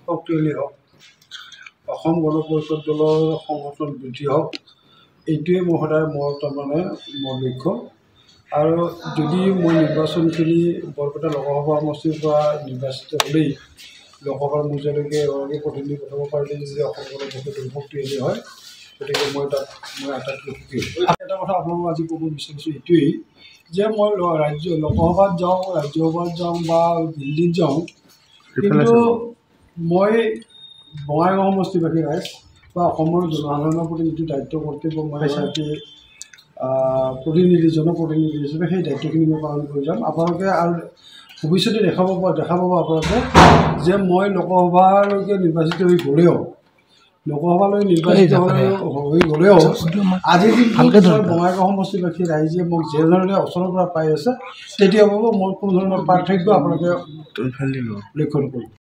শক্তিশালী হওক, অসম গণ পৰিষদ দলৰ সংগঠন বৃদ্ধি হওক, এইটোৱে মোৰ সদায় তাৰমানে মোৰ লক্ষ্য। আৰু যদি মই নিৰ্বাচনখিনি বৰপেটা লোকসভা সমষ্টিৰ পৰা নিৰ্বাচিত হ'লেই লোকসভাৰ মজিয়ালৈকে এগৰাকী প্ৰতিনিধি পঠাব পাৰিলে যদি অসম গণ পৰিষদ শক্তিশালী হয়, গতিকে মই আটাইতকৈ সুখী। এটা কথা আপোনালোকক আজি ক'ব বিচাৰিছোঁ এইটোৱেই যে মই লোকসভাত যাওঁ, ৰাজ্যসভাত যাওঁ বা দিল্লীত যাওঁ, কিন্তু মই বঙাইগাঁও সমষ্টিবাসী ৰাইজ বা অসমৰ জনসাধাৰণৰ প্ৰতি যিটো দায়িত্ব কৰ্তব্য মই এগৰাকী জনপ্ৰতিনিধি হিচাপে সেই দায়িত্বখিনি মই পালন কৰি যাম। আপোনালোকে আৰু ভৱিষ্যতে দেখা পাব আপোনালোকে যে মই লোকসভালৈকে নিৰ্বাচিত হৈ গ'লেও আজিৰ দিনটো বঙাইগাঁও সমষ্টিবাসী ৰাইজে মোক যেনেধৰণে ওচৰৰ পৰা পাই আছে, তেতিয়া হ'ব মোৰ কোনো ধৰণৰ পাৰ্থক্য আপোনালোকে লক্ষ্য নকৰিব।